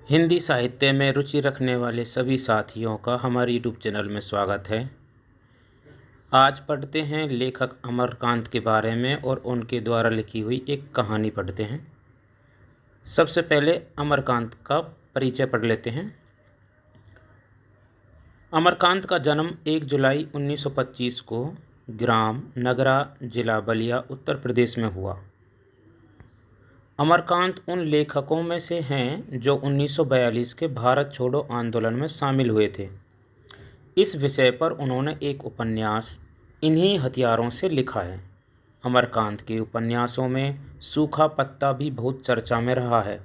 हिंदी साहित्य में रुचि रखने वाले सभी साथियों का हमारे यूट्यूब चैनल में स्वागत है। आज पढ़ते हैं लेखक अमरकांत के बारे में और उनके द्वारा लिखी हुई एक कहानी पढ़ते हैं। सबसे पहले अमरकांत का परिचय पढ़ लेते हैं। अमरकांत का जन्म 1 जुलाई 1925 को ग्राम नगरा, जिला बलिया, उत्तर प्रदेश में हुआ। अमरकांत उन लेखकों में से हैं जो 1942 के भारत छोड़ो आंदोलन में शामिल हुए थे। इस विषय पर उन्होंने एक उपन्यास इन्हीं हथियारों से लिखा है। अमरकांत के उपन्यासों में सूखा पत्ता भी बहुत चर्चा में रहा है।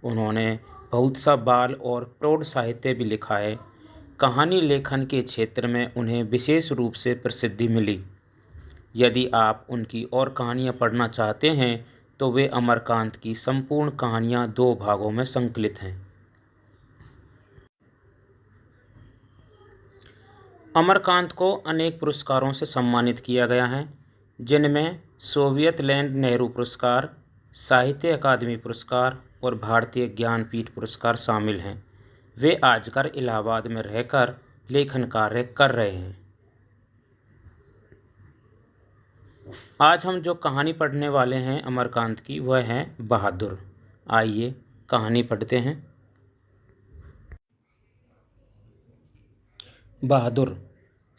उन्होंने बहुत सा बाल और प्रौढ़ साहित्य भी लिखा है। कहानी लेखन के क्षेत्र में उन्हें विशेष रूप से प्रसिद्धि मिली। यदि आप उनकी और कहानियाँ पढ़ना चाहते हैं तो वे अमरकांत की संपूर्ण कहानियाँ 2 भागों में संकलित हैं। अमरकांत को अनेक पुरस्कारों से सम्मानित किया गया है, जिनमें सोवियत लैंड नेहरू पुरस्कार, साहित्य अकादमी पुरस्कार और भारतीय ज्ञानपीठ पुरस्कार शामिल हैं। वे आजकल इलाहाबाद में रहकर लेखन कार्य कर रहे हैं। आज हम जो कहानी पढ़ने वाले हैं अमरकांत की, वह है बहादुर। आइए कहानी पढ़ते हैं। बहादुर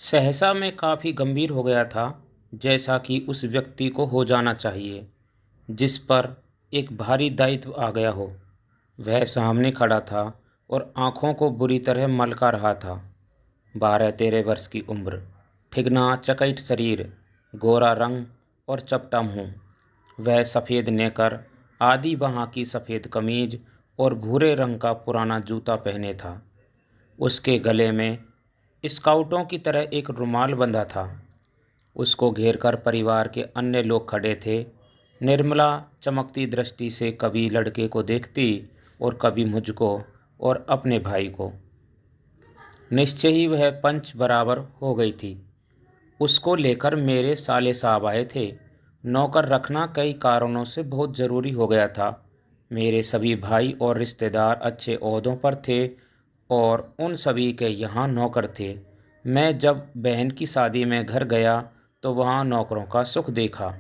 सहसा में काफ़ी गंभीर हो गया था, जैसा कि उस व्यक्ति को हो जाना चाहिए जिस पर एक भारी दायित्व आ गया हो। वह सामने खड़ा था और आंखों को बुरी तरह मलका रहा था। 12-13 वर्ष की उम्र, ठिगना चकैत शरीर, गोरा रंग और चपटा मुँह। वह सफ़ेद नेकर, आधी बाँह की सफ़ेद कमीज और भूरे रंग का पुराना जूता पहने था। उसके गले में स्काउटों की तरह एक रुमाल बंधा था। उसको घेरकर परिवार के अन्य लोग खड़े थे। निर्मला चमकती दृष्टि से कभी लड़के को देखती और कभी मुझको और अपने भाई को। निश्चय ही वह पंच बराबर हो गई थी। उसको लेकर मेरे साले साहब आए थे। नौकर रखना कई कारणों से बहुत ज़रूरी हो गया था। मेरे सभी भाई और रिश्तेदार अच्छे ओहदों पर थे और उन सभी के यहाँ नौकर थे। मैं जब बहन की शादी में घर गया तो वहाँ नौकरों का सुख देखा।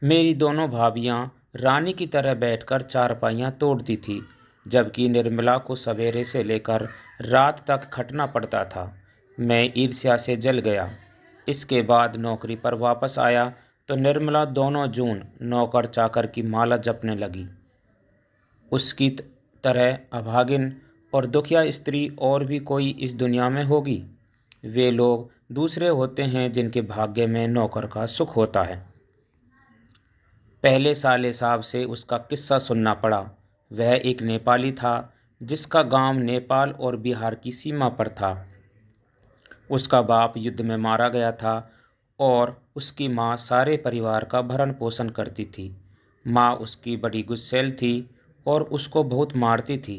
मेरी दोनों भाभियाँ रानी की तरह बैठकर चारपाइयाँ तोड़ती थी, जबकि निर्मला को सवेरे से लेकर रात तक खटना पड़ता था। मैं ईर्ष्या से जल गया। इसके बाद नौकरी पर वापस आया तो निर्मला दोनों जून नौकर चाकर की माला जपने लगी। उसकी तरह अभागिन और दुखिया स्त्री और भी कोई इस दुनिया में होगी। वे लोग दूसरे होते हैं जिनके भाग्य में नौकर का सुख होता है। पहले साले साहब से उसका किस्सा सुनना पड़ा। वह एक नेपाली था जिसका गांव नेपाल और बिहार की सीमा पर था। उसका बाप युद्ध में मारा गया था और उसकी माँ सारे परिवार का भरण पोषण करती थी। माँ उसकी बड़ी गुस्सैल थी और उसको बहुत मारती थी।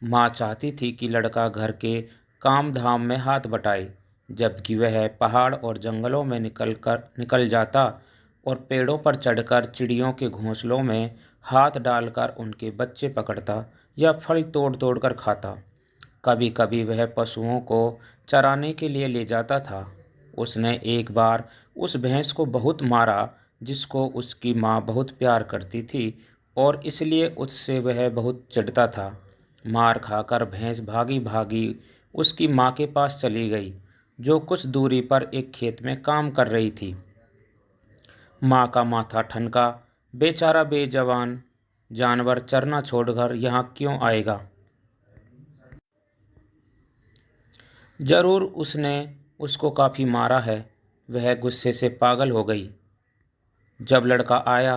माँ चाहती थी कि लड़का घर के काम धाम में हाथ बटाए, जबकि वह पहाड़ और जंगलों में निकल जाता और पेड़ों पर चढ़कर चिड़ियों के घोंसलों में हाथ डालकर उनके बच्चे पकड़ता या फल तोड़ तोड़ कर खाता। कभी कभी वह पशुओं को चराने के लिए ले जाता था। उसने एक बार उस भैंस को बहुत मारा जिसको उसकी माँ बहुत प्यार करती थी और इसलिए उससे वह बहुत चिढ़ता था। मार खाकर भैंस भागी भागी उसकी माँ के पास चली गई, जो कुछ दूरी पर एक खेत में काम कर रही थी। माँ का माथा ठनका, बेचारा बेजवान जानवर चरना छोड़कर यहाँ क्यों आएगा। जरूर उसने उसको काफ़ी मारा है। वह गुस्से से पागल हो गई। जब लड़का आया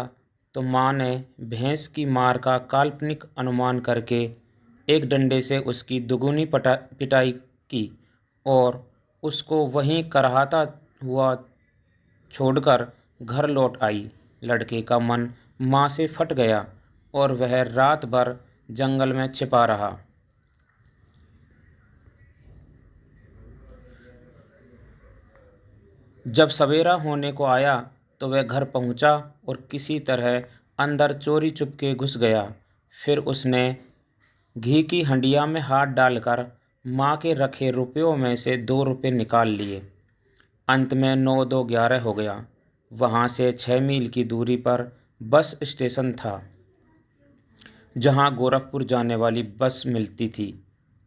तो माँ ने भैंस की मार का काल्पनिक अनुमान करके एक डंडे से उसकी दुगुनी पिटाई की और उसको वहीं कराहता हुआ छोड़कर घर लौट आई। लड़के का मन माँ से फट गया और वह रात भर जंगल में छिपा रहा। जब सवेरा होने को आया तो वह घर पहुंचा और किसी तरह अंदर चोरी चुपके घुस गया। फिर उसने घी की हंडिया में हाथ डालकर माँ के रखे रुपयों में से 2 रुपये निकाल लिए। अंत में 9 2 11 हो गया। वहाँ से 6 मील की दूरी पर बस स्टेशन था, जहाँ गोरखपुर जाने वाली बस मिलती थी।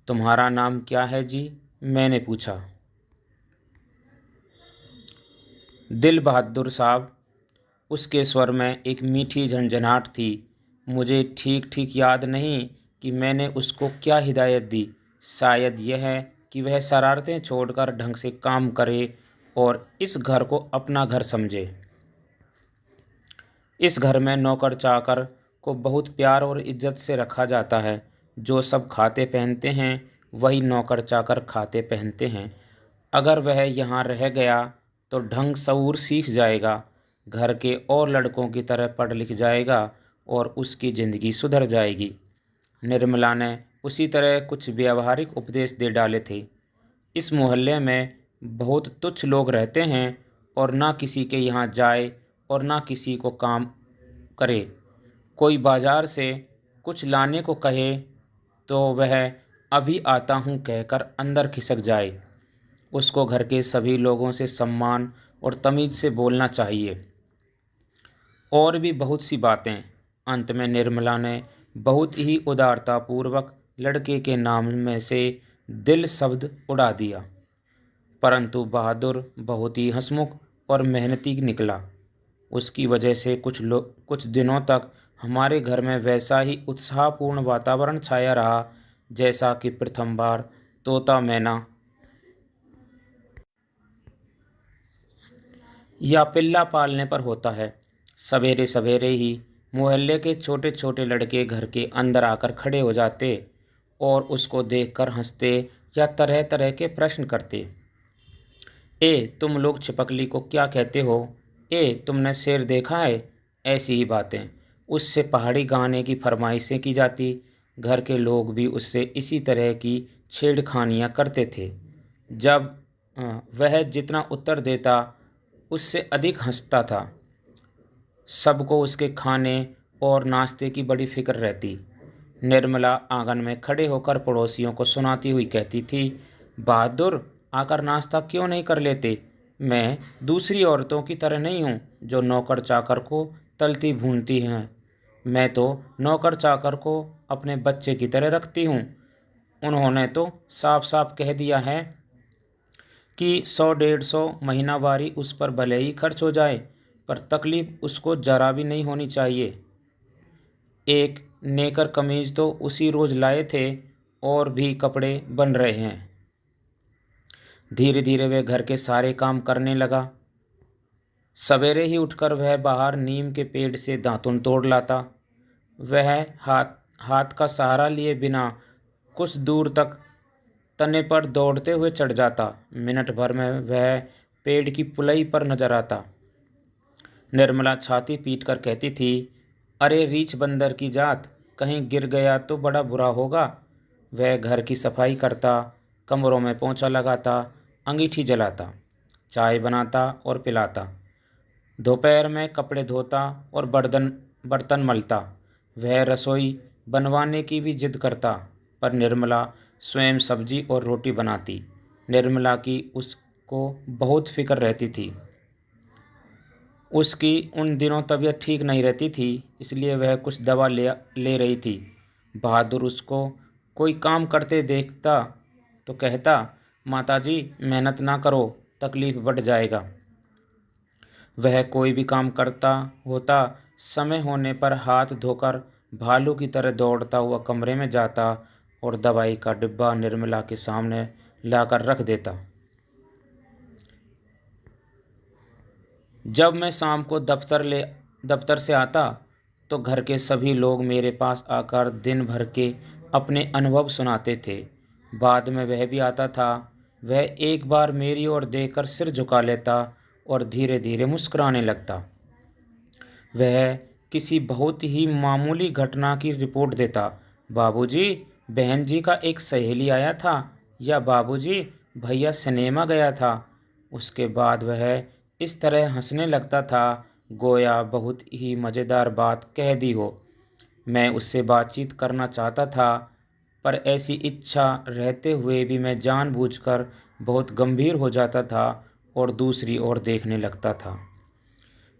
तुम्हारा नाम क्या है जी? मैंने पूछा। दिल बहादुर साहब। उसके स्वर में एक मीठी झंझनाहट थी। मुझे ठीक ठीक याद नहीं कि मैंने उसको क्या हिदायत दी। शायद यह है कि वह शरारतें छोड़कर ढंग से काम करे और इस घर को अपना घर समझे। इस घर में नौकर चाकर को बहुत प्यार और इज्जत से रखा जाता है। जो सब खाते पहनते हैं वही नौकर चाकर खाते पहनते हैं। अगर वह यहाँ रह गया तो ढंग शऊर सीख जाएगा, घर के और लड़कों की तरह पढ़ लिख जाएगा और उसकी ज़िंदगी सुधर जाएगी। निर्मला ने उसी तरह कुछ व्यावहारिक उपदेश दे डाले थे। इस मोहल्ले में बहुत तुच्छ लोग रहते हैं और ना किसी के यहाँ जाए और ना किसी को काम करे। कोई बाजार से कुछ लाने को कहे तो वह अभी आता हूँ कहकर अंदर खिसक जाए। उसको घर के सभी लोगों से सम्मान और तमीज़ से बोलना चाहिए। और भी बहुत सी बातें। अंत में निर्मला ने बहुत ही उदारतापूर्वक लड़के के नाम में से दिल शब्द उड़ा दिया। परंतु बहादुर बहुत ही हंसमुख और मेहनती निकला। उसकी वजह से कुछ दिनों तक हमारे घर में वैसा ही उत्साहपूर्ण वातावरण छाया रहा जैसा कि प्रथम बार तोता मैना या पिल्ला पालने पर होता है। सवेरे सवेरे ही मोहल्ले के छोटे छोटे लड़के घर के अंदर आकर खड़े हो जाते और उसको देखकर हंसते या तरह तरह के प्रश्न करते। ए तुम लोग छिपकली को क्या कहते हो? ए तुमने शेर देखा है? ऐसी ही बातें। उससे पहाड़ी गाने की फरमाइशें की जाती। घर के लोग भी उससे इसी तरह की छेड़खानियाँ करते थे। जब वह जितना उत्तर देता उससे अधिक हंसता था। सबको उसके खाने और नाश्ते की बड़ी फिक्र रहती। निर्मला आंगन में खड़े होकर पड़ोसियों को सुनाती हुई कहती थी, बहादुर आकर नाश्ता क्यों नहीं कर लेते? मैं दूसरी औरतों की तरह नहीं हूँ जो नौकर चाकर को तलती भूनती हैं। मैं तो नौकर चाकर को अपने बच्चे की तरह रखती हूँ। उन्होंने तो साफ साफ कह दिया है कि 100 150 महीनावारी उस पर भले ही खर्च हो जाए, पर तकलीफ उसको जरा भी नहीं होनी चाहिए। एक नेकर कमीज तो उसी रोज लाए थे और भी कपड़े बन रहे हैं। धीरे धीरे वह घर के सारे काम करने लगा। सवेरे ही उठकर वह बाहर नीम के पेड़ से दातुन तोड़ लाता। वह हाथ हाथ का सहारा लिए बिना कुछ दूर तक तने पर दौड़ते हुए चढ़ जाता। मिनट भर में वह पेड़ की पुलई पर नजर आता। निर्मला छाती पीट कर कहती थी, अरे रीछ बंदर की जात, कहीं गिर गया तो बड़ा बुरा होगा। वह घर की सफाई करता, कमरों में पोंछा लगाता, अंगीठी जलाता, चाय बनाता और पिलाता। दोपहर में कपड़े धोता और बर्तन बर्तन मलता। वह रसोई बनवाने की भी जिद करता, पर निर्मला स्वयं सब्जी और रोटी बनाती। निर्मला की उसको बहुत फिक्र रहती थी। उसकी उन दिनों तबीयत ठीक नहीं रहती थी, इसलिए वह कुछ दवा ले रही थी। बहादुर उसको कोई काम करते देखता तो कहता, माताजी मेहनत ना करो, तकलीफ बढ़ जाएगा। वह कोई भी काम करता होता, समय होने पर हाथ धोकर भालू की तरह दौड़ता हुआ कमरे में जाता और दवाई का डिब्बा निर्मला के सामने लाकर रख देता। जब मैं शाम को दफ्तर से आता तो घर के सभी लोग मेरे पास आकर दिन भर के अपने अनुभव सुनाते थे। बाद में वह भी आता था। वह एक बार मेरी ओर देखकर सिर झुका लेता और धीरे धीरे मुस्कुराने लगता। वह किसी बहुत ही मामूली घटना की रिपोर्ट देता। बाबूजी, बहन जी का एक सहेली आया था, या बाबूजी भैया सिनेमा गया था। उसके बाद वह इस तरह हंसने लगता था गोया बहुत ही मज़ेदार बात कह दी हो। मैं उससे बातचीत करना चाहता था, पर ऐसी इच्छा रहते हुए भी मैं जानबूझकर बहुत गंभीर हो जाता था और दूसरी ओर देखने लगता था।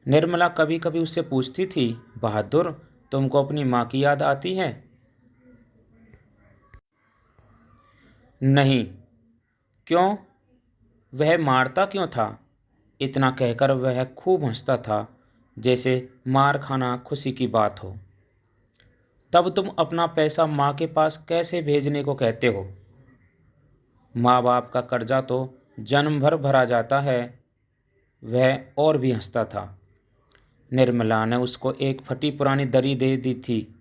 निर्मला कभी कभी उससे पूछती थी, बहादुर, तुमको अपनी माँ की याद आती है? नहीं। क्यों? वह मारता क्यों था? इतना कहकर वह खूब हंसता था, जैसे मार खाना खुशी की बात हो। तब तुम अपना पैसा माँ के पास कैसे भेजने को कहते हो? माँ बाप का कर्जा तो जन्म भर भरा जाता है। वह और भी हंसता था। निर्मला ने उसको एक फटी पुरानी दरी दे दी थी।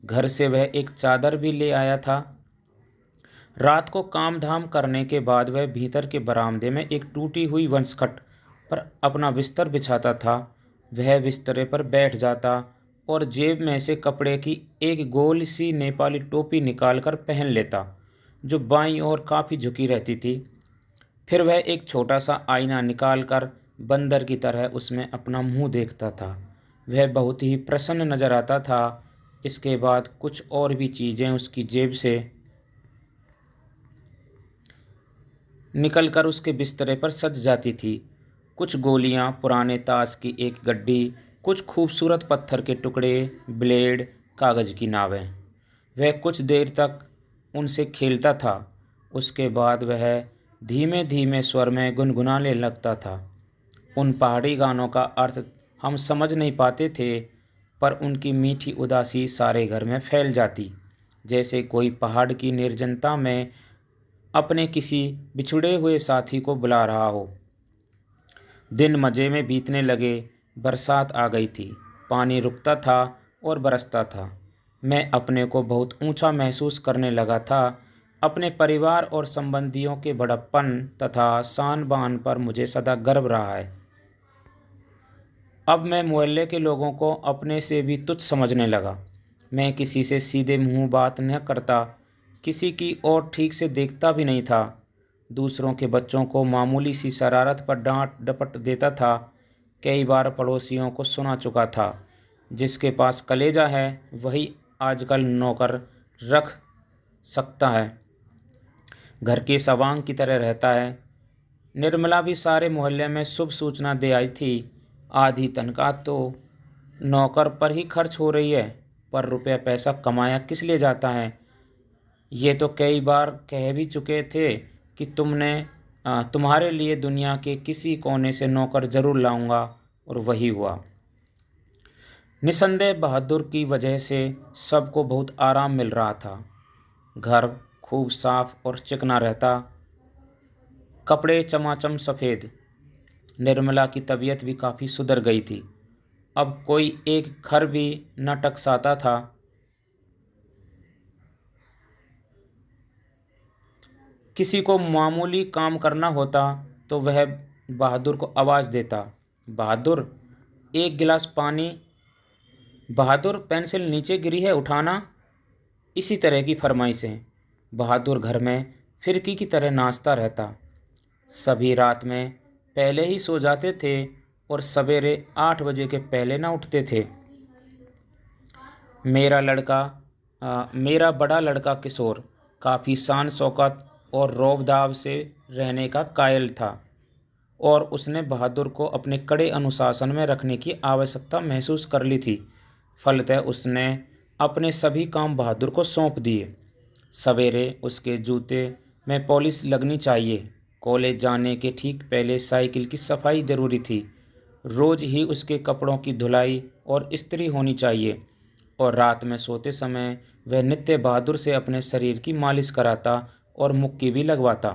घर से वह एक चादर भी ले आया था। रात को काम धाम करने के बाद वह भीतर के बरामदे में एक टूटी हुई वंशखट पर अपना बिस्तर बिछाता था। वह बिस्तरे पर बैठ जाता और जेब में से कपड़े की एक गोल सी नेपाली टोपी निकालकर पहन लेता, जो बाईं ओर काफ़ी झुकी रहती थी। फिर वह एक छोटा सा आईना निकालकर बंदर की तरह उसमें अपना मुंह देखता था। वह बहुत ही प्रसन्न नजर आता था। इसके बाद कुछ और भी चीज़ें उसकी जेब से निकलकर उसके बिस्तर पर सज जाती थी। कुछ गोलियां, पुराने ताश की एक गड्डी, कुछ खूबसूरत पत्थर के टुकड़े, ब्लेड, कागज़ की नावें। वह कुछ देर तक उनसे खेलता था। उसके बाद वह धीमे धीमे स्वर में गुनगुनाने लगता था। उन पहाड़ी गानों का अर्थ हम समझ नहीं पाते थे, पर उनकी मीठी उदासी सारे घर में फैल जाती, जैसे कोई पहाड़ की निर्जनता में अपने किसी बिछुड़े हुए साथी को बुला रहा हो। दिन मज़े में बीतने लगे। बरसात आ गई थी। पानी रुकता था और बरसता था। मैं अपने को बहुत ऊंचा महसूस करने लगा था। अपने परिवार और संबंधियों के बड़प्पन तथा शान बान पर मुझे सदा गर्व रहा है। अब मैं मोहल्ले के लोगों को अपने से भी तुच्छ समझने लगा। मैं किसी से सीधे मुंह बात न करता, किसी की ओर ठीक से देखता भी नहीं था। दूसरों के बच्चों को मामूली सी शरारत पर डांट डपट देता था। कई बार पड़ोसियों को सुना चुका था, जिसके पास कलेजा है वही आजकल नौकर रख सकता है, घर के सवांग की तरह रहता है। निर्मला भी सारे मोहल्ले में शुभ सूचना दे आई थी। आधी तनख्वाह तो नौकर पर ही खर्च हो रही है, पर रुपया पैसा कमाया किस लिए जाता है? ये तो कई बार कह भी चुके थे कि तुम्हारे लिए दुनिया के किसी कोने से नौकर जरूर लाऊंगा, और वही हुआ। निसंदेह बहादुर की वजह से सबको बहुत आराम मिल रहा था। घर खूब साफ और चिकना रहता, कपड़े चमाचम सफ़ेद। निर्मला की तबीयत भी काफ़ी सुधर गई थी। अब कोई एक खर भी न टकसाता था। किसी को मामूली काम करना होता तो वह बहादुर को आवाज़ देता, बहादुर, एक गिलास पानी। बहादुर, पेंसिल नीचे गिरी है, उठाना। इसी तरह की फरमाइशें। बहादुर घर में फिरकी की तरह नाचता रहता। सभी रात में पहले ही सो जाते थे और सवेरे 8 बजे के पहले ना उठते थे। मेरा बड़ा लड़का किशोर काफ़ी शान शौकत और रौब-दाब से रहने का कायल था, और उसने बहादुर को अपने कड़े अनुशासन में रखने की आवश्यकता महसूस कर ली थी। फलतः उसने अपने सभी काम बहादुर को सौंप दिए। सवेरे उसके जूते में पॉलिश लगनी चाहिए। कॉलेज जाने के ठीक पहले साइकिल की सफाई ज़रूरी थी। रोज़ ही उसके कपड़ों की धुलाई और इस्त्री होनी चाहिए, और रात में सोते समय वह नित्य बहादुर से अपने शरीर की मालिश कराता और मुक्की भी लगवाता।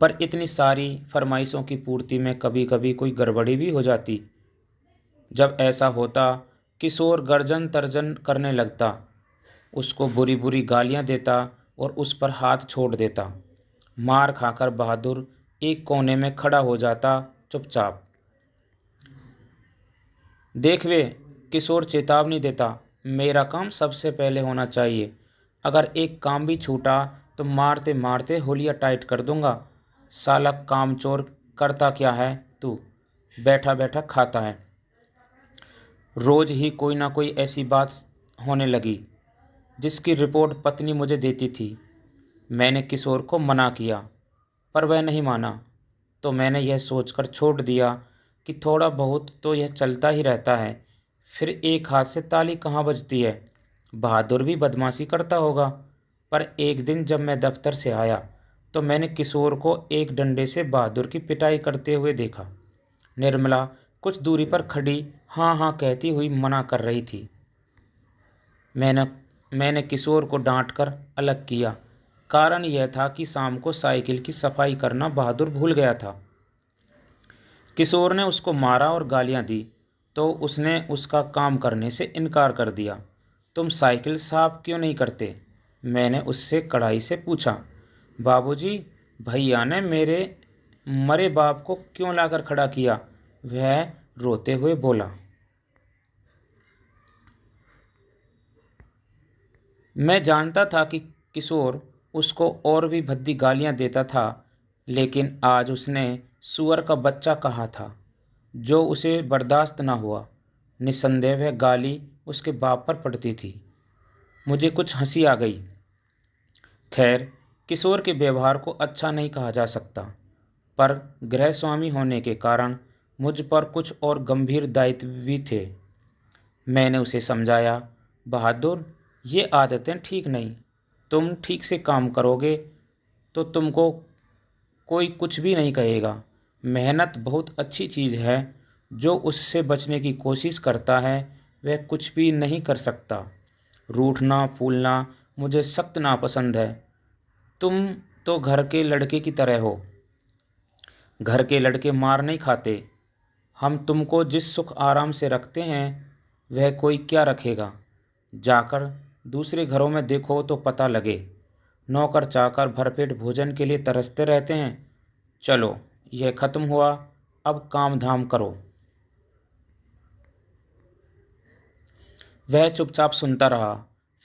पर इतनी सारी फरमाइशों की पूर्ति में कभी कभी कोई गड़बड़ी भी हो जाती। जब ऐसा होता, किशोर गर्जन तर्जन करने लगता, उसको बुरी बुरी गालियां देता और उस पर हाथ छोड़ देता। मार खाकर बहादुर एक कोने में खड़ा हो जाता, चुपचाप। देख वे, किशोर चेतावनी देता, मेरा काम सबसे पहले होना चाहिए। अगर एक काम भी छूटा तो मारते मारते होलिया टाइट कर दूंगा। साला कामचोर, करता क्या है तू? बैठा बैठा खाता है। रोज ही कोई ना कोई ऐसी बात होने लगी जिसकी रिपोर्ट पत्नी मुझे देती थी। मैंने किशोर को मना किया पर वह नहीं माना, तो मैंने यह सोचकर छोड़ दिया कि थोड़ा बहुत तो यह चलता ही रहता है, फिर एक हाथ से ताली कहाँ बजती है। बहादुर भी बदमाशी करता होगा। पर एक दिन जब मैं दफ्तर से आया तो मैंने किशोर को एक डंडे से बहादुर की पिटाई करते हुए देखा। निर्मला कुछ दूरी पर खड़ी हाँ हाँ कहती हुई मना कर रही थी। मैंने मैंने किशोर को डांटकर अलग किया। कारण यह था कि शाम को साइकिल की सफाई करना बहादुर भूल गया था। किशोर ने उसको मारा और गालियां दी तो उसने उसका काम करने से इनकार कर दिया। तुम साइकिल साफ क्यों नहीं करते? मैंने उससे कड़ाई से पूछा। बाबूजी, भैया ने मेरे मरे बाप को क्यों लाकर खड़ा किया? वह रोते हुए बोला। मैं जानता था कि किशोर उसको और भी भद्दी गालियां देता था, लेकिन आज उसने सुअर का बच्चा कहा था जो उसे बर्दाश्त न हुआ। निस्संदेह वह गाली उसके बाप पर पड़ती थी। मुझे कुछ हंसी आ गई। खैर, किशोर के व्यवहार को अच्छा नहीं कहा जा सकता, पर गृहस्वामी होने के कारण मुझ पर कुछ और गंभीर दायित्व भी थे। मैंने उसे समझाया, बहादुर, ये आदतें ठीक नहीं। तुम ठीक से काम करोगे तो तुमको कोई कुछ भी नहीं कहेगा। मेहनत बहुत अच्छी चीज़ है। जो उससे बचने की कोशिश करता है वह कुछ भी नहीं कर सकता। रूठना फूलना मुझे सख्त नापसंद है। तुम तो घर के लड़के की तरह हो। घर के लड़के मार नहीं खाते। हम तुमको जिस सुख आराम से रखते हैं वह कोई क्या रखेगा। जाकर दूसरे घरों में देखो तो पता लगे। नौकर चाकर भरपेट भोजन के लिए तरसते रहते हैं। चलो, यह खत्म हुआ, अब काम धाम करो। वह चुपचाप सुनता रहा,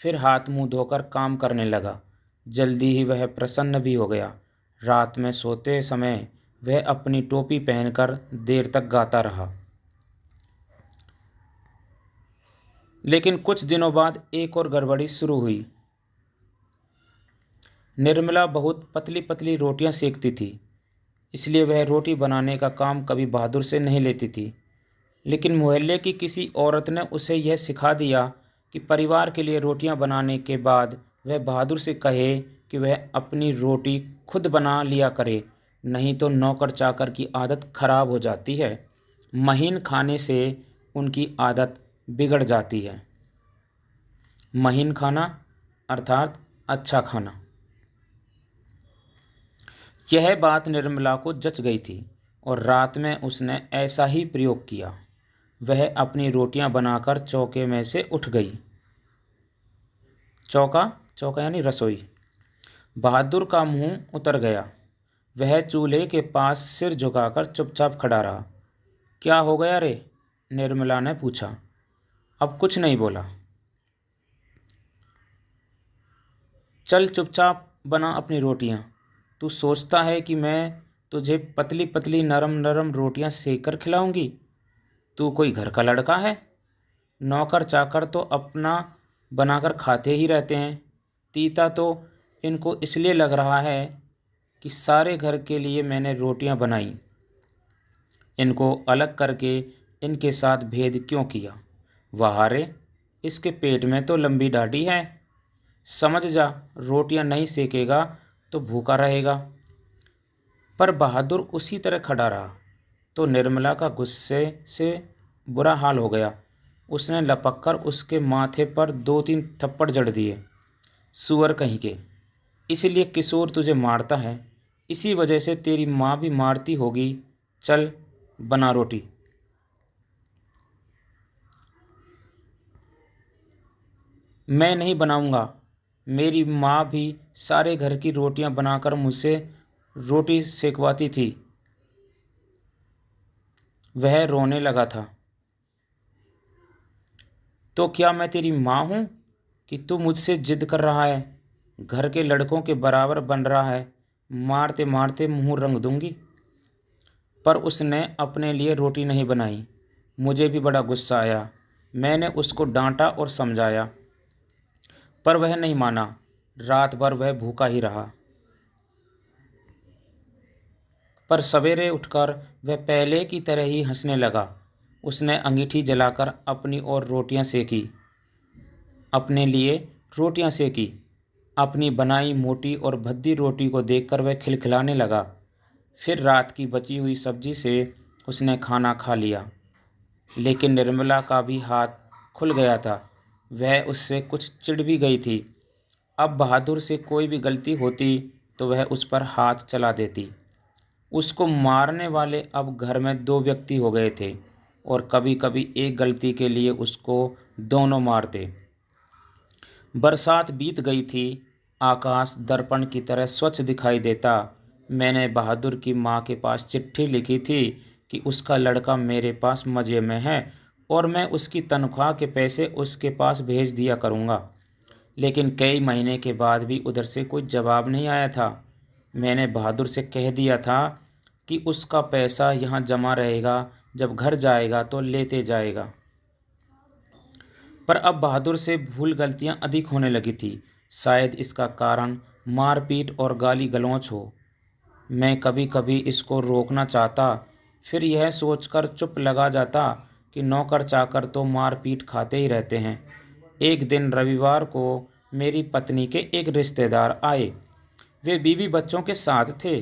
फिर हाथ मुंह धोकर काम करने लगा। जल्दी ही वह प्रसन्न भी हो गया। रात में सोते समय वह अपनी टोपी पहनकर देर तक गाता रहा। लेकिन कुछ दिनों बाद एक और गड़बड़ी शुरू हुई। निर्मला बहुत पतली पतली रोटियां सेकती थी, इसलिए वह रोटी बनाने का काम कभी बहादुर से नहीं लेती थी। लेकिन मोहल्ले की किसी औरत ने उसे यह सिखा दिया कि परिवार के लिए रोटियां बनाने के बाद वह बहादुर से कहे कि वह अपनी रोटी खुद बना लिया करे, नहीं तो नौकर चाकर की आदत खराब हो जाती है। महीन खाने से उनकी आदत बिगड़ जाती है। महीन खाना अर्थात अच्छा खाना। यह बात निर्मला को जच गई थी और रात में उसने ऐसा ही प्रयोग किया। वह अपनी रोटियां बनाकर चौके में से उठ गई। चौका चौका यानी रसोई। बहादुर का मुंह उतर गया। वह चूल्हे के पास सिर झुकाकर चुपचाप खड़ा रहा। क्या हो गया रे? निर्मला ने पूछा। अब कुछ नहीं बोला। चल चुपचाप बना अपनी रोटियां। तू सोचता है कि मैं तुझे पतली पतली नरम नरम रोटियां सेक कर खिलाऊंगी? तू कोई घर का लड़का है? नौकर चाकर तो अपना बनाकर खाते ही रहते हैं। तीता तो इनको इसलिए लग रहा है कि सारे घर के लिए मैंने रोटियां बनाई। इनको अलग करके इनके साथ भेद क्यों किया? वाह रे, इसके पेट में तो लंबी दाढ़ी है। समझ जा, रोटियां नहीं सेकेगा तो भूखा रहेगा। पर बहादुर उसी तरह खड़ा रहा तो निर्मला का गुस्से से बुरा हाल हो गया। उसने लपक कर उसके माथे पर 2-3 थप्पड़ जड़ दिए। सुअर कहीं के, इसलिए किशोर तुझे मारता है, इसी वजह से तेरी माँ भी मारती होगी। चल बना रोटी। मैं नहीं बनाऊंगा। मेरी माँ भी सारे घर की रोटियां बनाकर मुझसे रोटी सेकवाती थी। वह रोने लगा था। तो क्या मैं तेरी माँ हूँ कि तू मुझसे जिद कर रहा है? घर के लड़कों के बराबर बन रहा है। मारते मारते मुंह रंग दूंगी। पर उसने अपने लिए रोटी नहीं बनाई। मुझे भी बड़ा गुस्सा आया। मैंने उसको डांटा और समझाया, पर वह नहीं माना। रात भर वह भूखा ही रहा। पर सवेरे उठकर वह पहले की तरह ही हंसने लगा। उसने अंगीठी जलाकर अपने लिए रोटियां सेकी। अपनी बनाई मोटी और भद्दी रोटी को देखकर वह खिलखिलाने लगा। फिर रात की बची हुई सब्जी से उसने खाना खा लिया। लेकिन निर्मला का भी हाथ खुल गया था। वह उससे कुछ चिढ़ भी गई थी। अब बहादुर से कोई भी गलती होती तो वह उस पर हाथ चला देती। उसको मारने वाले अब घर में दो व्यक्ति हो गए थे और कभी कभी एक गलती के लिए उसको दोनों मारते। बरसात बीत गई थी। आकाश दर्पण की तरह स्वच्छ दिखाई देता। मैंने बहादुर की माँ के पास चिट्ठी लिखी थी कि उसका लड़का मेरे पास मज़े में है और मैं उसकी तनख्वाह के पैसे उसके पास भेज दिया करूँगा। लेकिन कई महीने के बाद भी उधर से कोई जवाब नहीं आया था। मैंने बहादुर से कह दिया था कि उसका पैसा यहाँ जमा रहेगा, जब घर जाएगा तो लेते जाएगा। पर अब बहादुर से भूल गलतियां अधिक होने लगी थी। शायद इसका कारण मारपीट और गाली गलौज हो। मैं कभी कभी इसको रोकना चाहता, फिर यह सोचकर चुप लगा जाता कि नौकर चाकर तो मारपीट खाते ही रहते हैं। एक दिन रविवार को मेरी पत्नी के एक रिश्तेदार आए। वे बीवी बच्चों के साथ थे।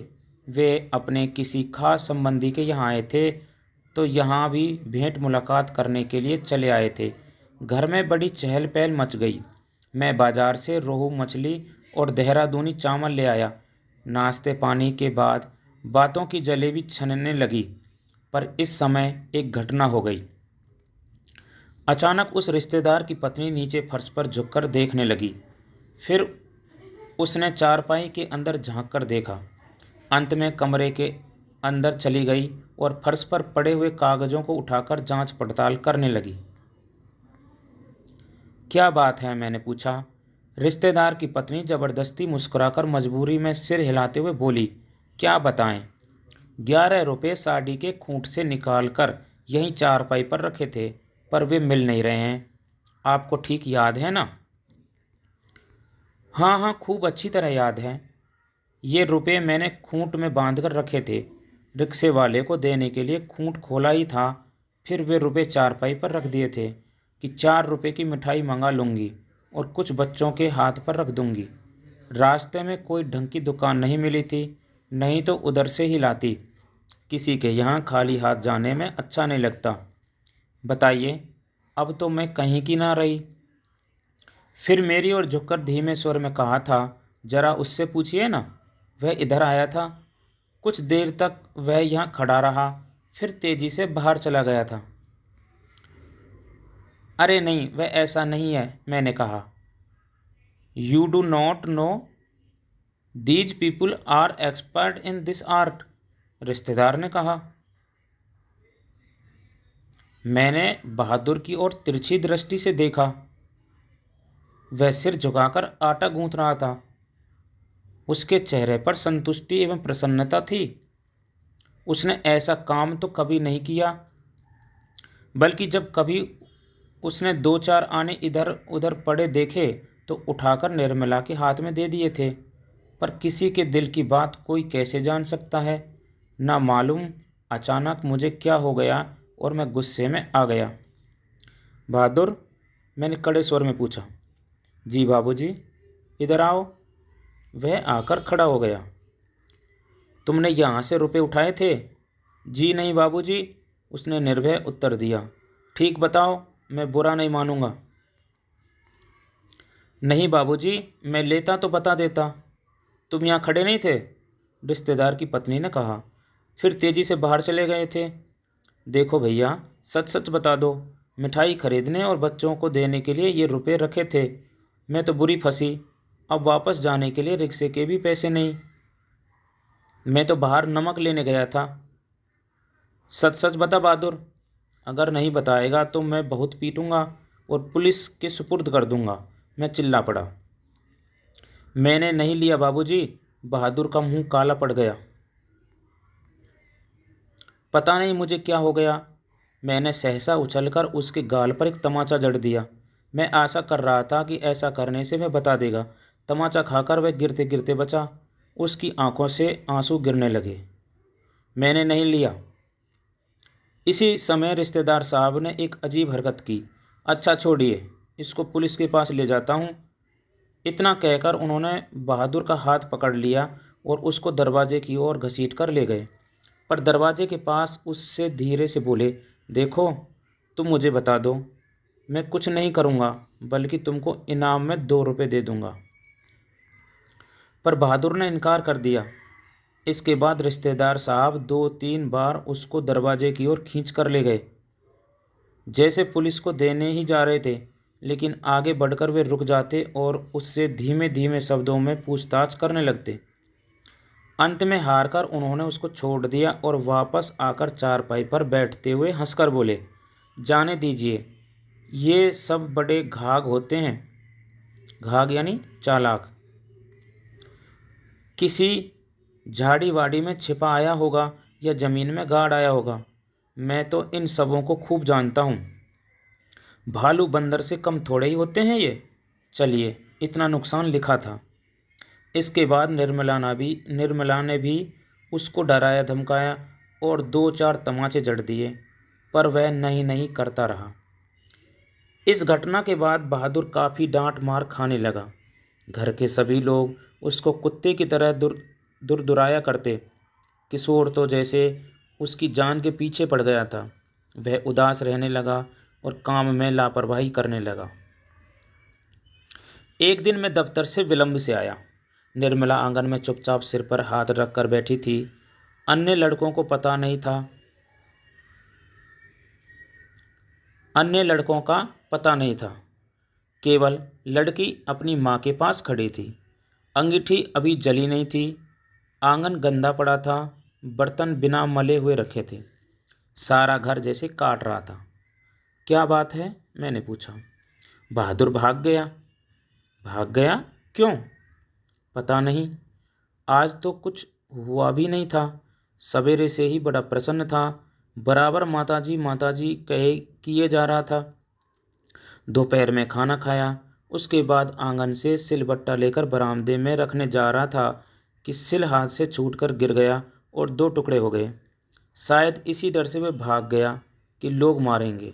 वे अपने किसी खास संबंधी के यहाँ आए थे, तो यहाँ भी भेंट मुलाकात करने के लिए चले आए थे। घर में बड़ी चहल पहल मच गई। मैं बाजार से रोहू मछली और देहरादूनी चावल ले आया। नाश्ते पानी के बाद बातों की जलेबी छनने लगी। पर इस समय एक घटना हो गई। अचानक उस रिश्तेदार की पत्नी नीचे फर्श पर झुककर देखने लगी। फिर उसने चारपाई के अंदर झांक कर देखा। अंत में कमरे के अंदर चली गई और फर्श पर पड़े हुए कागजों को उठाकर जांच पड़ताल करने लगी। क्या बात है, मैंने पूछा। रिश्तेदार की पत्नी जबरदस्ती मुस्कुराकर मजबूरी में सिर हिलाते हुए बोली, क्या बताएं। 11 रुपये साड़ी के खूंट से निकाल कर यहीं चारपाई पर रखे थे, पर वे मिल नहीं रहे हैं। आपको ठीक याद है ना? हाँ हाँ, खूब अच्छी तरह याद है। ये रुपए मैंने खूंट में बांध कर रखे थे। रिक्शे वाले को देने के लिए खूंट खोला ही था। फिर वे रुपए चारपाई पर रख दिए थे कि 4 रुपए की मिठाई मंगा लूँगी और कुछ बच्चों के हाथ पर रख दूँगी। रास्ते में कोई ढंग की दुकान नहीं मिली थी, नहीं तो उधर से ही लाती। किसी के यहाँ खाली हाथ जाने में अच्छा नहीं लगता। बताइए, अब तो मैं कहीं की ना रही। फिर मेरी ओर झुककर धीमे स्वर में कहा था, जरा उससे पूछिए ना, वह इधर आया था। कुछ देर तक वह यहाँ खड़ा रहा, फिर तेजी से बाहर चला गया था। अरे नहीं, वह ऐसा नहीं है, मैंने कहा। You do not know, these people are expert in this art, रिश्तेदार ने कहा। मैंने बहादुर की ओर तिरछी दृष्टि से देखा। वह सिर झुकाकर आटा गूंथ रहा था। उसके चेहरे पर संतुष्टि एवं प्रसन्नता थी। उसने ऐसा काम तो कभी नहीं किया, बल्कि जब कभी उसने 2-4 आने इधर उधर पड़े देखे तो उठाकर निर्मला के हाथ में दे दिए थे। पर किसी के दिल की बात कोई कैसे जान सकता है? ना मालूम अचानक मुझे क्या हो गया और मैं गुस्से में आ गया। बहादुर, मैंने कड़े स्वर में पूछा। जी बाबूजी, इधर आओ। वह आकर खड़ा हो गया। तुमने यहाँ से रुपए उठाए थे? जी नहीं बाबूजी, उसने निर्भय उत्तर दिया। ठीक बताओ, मैं बुरा नहीं मानूंगा। नहीं बाबूजी, मैं लेता तो बता देता। तुम यहाँ खड़े नहीं थे, रिश्तेदार की पत्नी ने कहा। फिर तेजी से बाहर चले गए थे। देखो भैया, सच सच बता दो, मिठाई खरीदने और बच्चों को देने के लिए ये रुपए रखे थे। मैं तो बुरी फंसी। अब वापस जाने के लिए रिक्शे के भी पैसे नहीं। मैं तो बाहर नमक लेने गया था। सच सच बता बहादुर, अगर नहीं बताएगा तो मैं बहुत पीटूंगा और पुलिस के सुपुर्द कर दूंगा, मैं चिल्ला पड़ा। मैंने नहीं लिया बाबूजी। बहादुर का मुंह काला पड़ गया। पता नहीं मुझे क्या हो गया, मैंने सहसा उछलकर उसके गाल पर एक तमाचा जड़ दिया। मैं आशा कर रहा था कि ऐसा करने से वह बता देगा। तमाचा खाकर वह गिरते गिरते बचा। उसकी आंखों से आंसू गिरने लगे। मैंने नहीं लिया। इसी समय रिश्तेदार साहब ने एक अजीब हरकत की। अच्छा छोड़िए, इसको पुलिस के पास ले जाता हूँ। इतना कहकर उन्होंने बहादुर का हाथ पकड़ लिया और उसको दरवाजे की ओर घसीट कर ले गए। पर दरवाजे के पास उससे धीरे से बोले, देखो, तुम मुझे बता दो, मैं कुछ नहीं करूँगा, बल्कि तुमको इनाम में 2 रुपये दे दूँगा। पर बहादुर ने इनकार कर दिया। इसके बाद रिश्तेदार साहब 2-3 बार उसको दरवाजे की ओर खींच कर ले गए, जैसे पुलिस को देने ही जा रहे थे। लेकिन आगे बढ़कर वे रुक जाते और उससे धीमे धीमे शब्दों में पूछताछ करने लगते। अंत में हारकर उन्होंने उसको छोड़ दिया और वापस आकर चारपाई पर बैठते हुए हंसकर बोले, जाने दीजिए, ये सब बड़े घाघ होते हैं। घाघ यानी चालाक। किसी झाड़ी वाड़ी में छिपा आया होगा या ज़मीन में गाड़ आया होगा। मैं तो इन सबों को खूब जानता हूँ। भालू बंदर से कम थोड़े ही होते हैं ये। चलिए, इतना नुकसान लिखा था। इसके बाद निर्मला ने भी उसको डराया धमकाया और 2-4 तमाचे जड़ दिए, पर वह नहीं नहीं करता रहा। इस घटना के बाद बहादुर काफ़ी डांट मार खाने लगा। घर के सभी लोग उसको कुत्ते की तरह दुराया करते। किशोर तो जैसे उसकी जान के पीछे पड़ गया था। वह उदास रहने लगा और काम में लापरवाही करने लगा। एक दिन मैं दफ्तर से विलंब से आया। निर्मला आंगन में चुपचाप सिर पर हाथ रख कर बैठी थी। अन्य लड़कों को पता नहीं था अन्य लड़कों का पता नहीं था। केवल लड़की अपनी माँ के पास खड़ी थी। अंगीठी अभी जली नहीं थी। आंगन गंदा पड़ा था। बर्तन बिना मले हुए रखे थे। सारा घर जैसे काट रहा था। क्या बात है? मैंने पूछा। बहादुर भाग गया। भाग गया? क्यों? पता नहीं। आज तो कुछ हुआ भी नहीं था। सवेरे से ही बड़ा प्रसन्न था। बराबर माताजी कहे किए जा रहा था। दोपहर में खाना खाया। उसके बाद आंगन से सिलबट्टा लेकर बरामदे में रखने जा रहा था कि सिल हाथ से छूटकर गिर गया और 2 टुकड़े हो गए। शायद इसी डर से वह भाग गया कि लोग मारेंगे।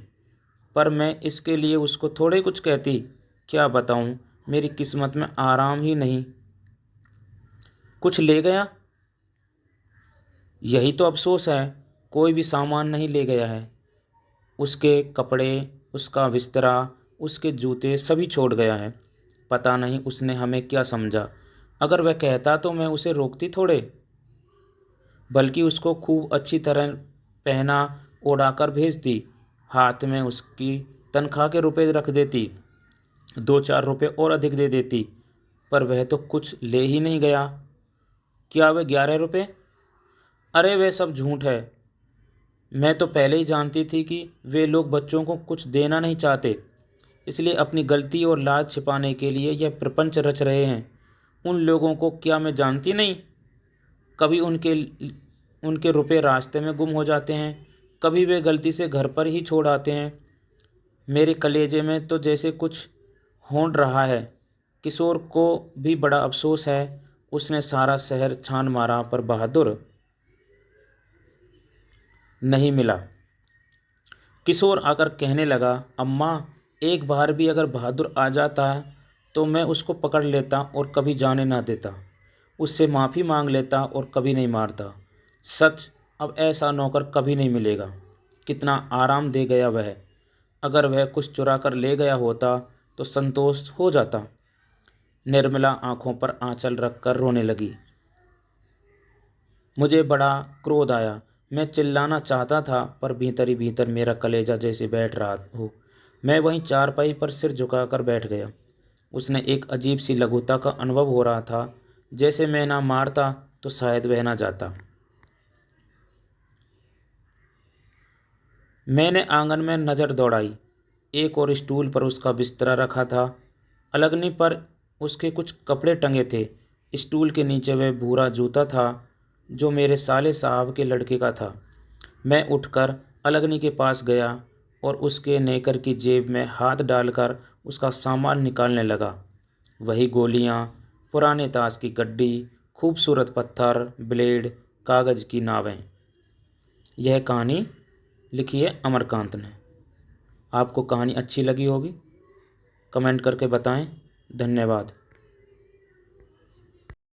पर मैं इसके लिए उसको थोड़े कुछ कहती। क्या बताऊं, मेरी किस्मत में आराम ही नहीं। कुछ ले गया? यही तो अफसोस है। कोई भी सामान नहीं ले गया है। उसके कपड़े, उसका बिस्तरा, उसके जूते सभी छोड़ गया है। पता नहीं उसने हमें क्या समझा। अगर वह कहता तो मैं उसे रोकती थोड़े, बल्कि उसको खूब अच्छी तरह पहना ओढ़ाकर भेजती। हाथ में उसकी तनख्वाह के रुपए रख देती। 2-4 रुपए और अधिक दे देती। पर वह तो कुछ ले ही नहीं गया। क्या वह 11 रुपए? अरे वह सब झूठ है। मैं तो पहले ही जानती थी कि वे लोग बच्चों को कुछ देना नहीं चाहते, इसलिए अपनी गलती और लाज छिपाने के लिए यह प्रपंच रच रहे हैं। उन लोगों को क्या मैं जानती नहीं? कभी उनके उनके रुपए रास्ते में गुम हो जाते हैं, कभी वे गलती से घर पर ही छोड़ आते हैं। मेरे कलेजे में तो जैसे कुछ होंठ रहा है। किशोर को भी बड़ा अफसोस है। उसने सारा शहर छान मारा, पर बहादुर नहीं मिला। किशोर आकर कहने लगा, अम्मा, एक बार भी अगर बहादुर आ जाता तो मैं उसको पकड़ लेता और कभी जाने ना देता। उससे माफ़ी मांग लेता और कभी नहीं मारता। सच, अब ऐसा नौकर कभी नहीं मिलेगा। कितना आराम दे गया वह। अगर वह कुछ चुरा कर ले गया होता तो संतोष हो जाता। निर्मला आंखों पर आंचल रखकर रोने लगी। मुझे बड़ा क्रोध आया। मैं चिल्लाना चाहता था, पर भीतर ही भीतर मेरा कलेजा जैसे बैठ रहा हो। मैं वहीं चारपाई पर सिर झुकाकर बैठ गया। उसने एक अजीब सी लघुता का अनुभव हो रहा था, जैसे मैं ना मारता तो शायद वह ना जाता। मैंने आंगन में नज़र दौड़ाई। एक और स्टूल पर उसका बिस्तरा रखा था। अलगनी पर उसके कुछ कपड़े टंगे थे। स्टूल के नीचे वह भूरा जूता था जो मेरे साले साहब के लड़के का था। मैं उठकर अलगनी के पास गया और उसके नेकर की जेब में हाथ डालकर उसका सामान निकालने लगा। वही गोलियां, पुराने ताश की गड्डी, खूबसूरत पत्थर, ब्लेड, कागज़ की नावें। यह कहानी लिखी है अमरकांत ने। आपको कहानी अच्छी लगी होगी, कमेंट करके बताएं। धन्यवाद।